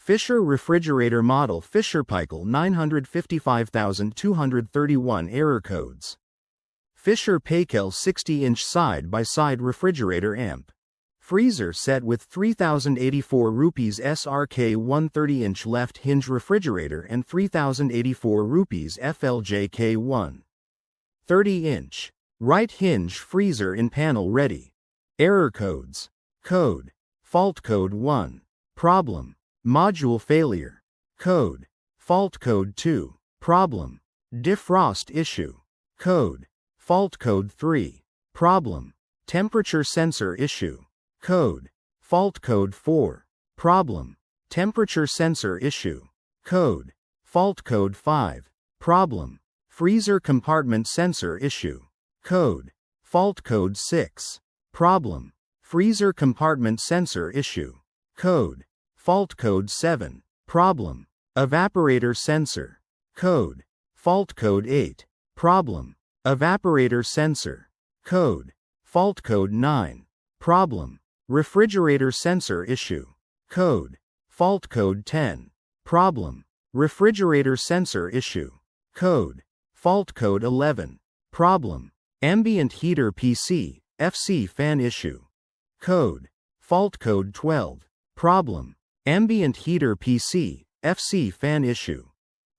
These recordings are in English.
Fisher refrigerator model Fisher Paykel 955231 error codes. Fisher Paykel 60-inch side-by-side refrigerator amp. Freezer set with 3084 rupees SRK 130-inch left hinge refrigerator and 3084 rupees FLJK 130-inch right hinge freezer in panel ready. Error codes. Code. Fault code 1. Problem. Module failure. Code. Fault code 2. Problem. Defrost issue. Code. Fault code 3. Problem. Temperature sensor issue. Code. Fault code 4. Problem. Temperature sensor issue. Code. Fault code 5. Problem. Freezer compartment sensor issue. Code. Fault code 6. Problem. Freezer compartment sensor issue. Code. Fault code 7. Problem. Evaporator sensor. Code. Fault code 8. Problem. Evaporator sensor. Code. Fault code 9. Problem. Refrigerator sensor issue. Code. Fault code 10. Problem. Refrigerator sensor issue. Code. Fault code 11. Problem. Ambient heater PC, FC fan issue. Code. Fault code 12. Problem. Ambient heater PC, FC fan issue.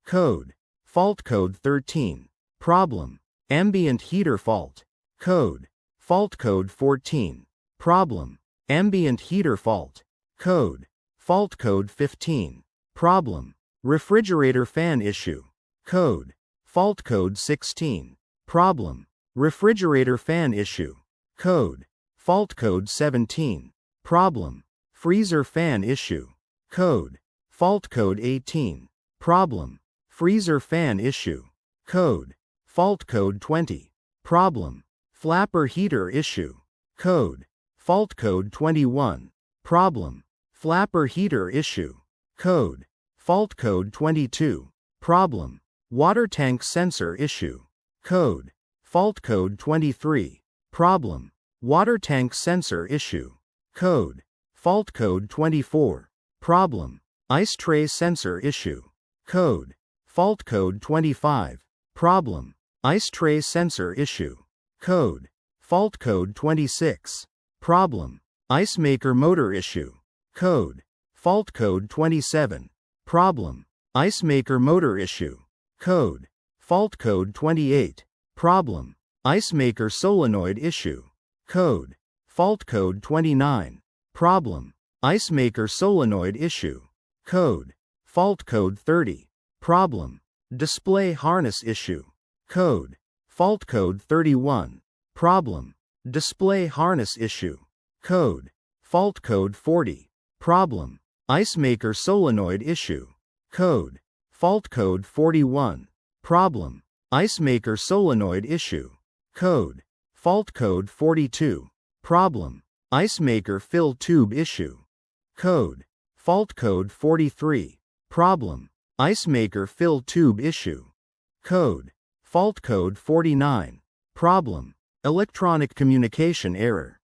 Code. Fault code 13. Problem. Ambient heater fault. Code. Fault code 14. Problem. Ambient heater fault. Code. Fault code 15. Problem. Refrigerator fan issue. Code. Fault code 16. Problem. Refrigerator fan issue. Code. Fault code 17. Problem. Freezer fan issue. Code. Fault code 18. Problem. Freezer fan issue. Code. Fault code 20. Problem. Flapper heater issue. Code. Fault code 21. Problem. Flapper heater issue. Code. Fault code 22. Problem. Water tank sensor issue. Code. Fault code 23. Problem. Water tank sensor issue. Code. Fault code 24. Problem. Ice tray sensor issue. Code. Fault code 25. Problem. Ice tray sensor issue. Code. Fault code 26. Problem. Ice maker motor issue. Code. Fault code 27. Problem. Ice maker motor issue. Code. Fault code 28. Problem. Ice maker solenoid issue. Code. Fault code 29. Problem. Ice maker solenoid issue. Code. Fault code 30. Problem. Display harness issue. Code. Fault code 31. Problem. Display harness issue. Code. Fault code 40. Problem. Ice maker solenoid issue. Code. Fault code 41. Problem. Ice maker solenoid issue. Code. Fault code 42. Problem. Ice maker fill tube issue. Code. Fault code 43. Problem. Ice maker fill tube issue. Code. Fault code 49. Problem. Electronic communication error.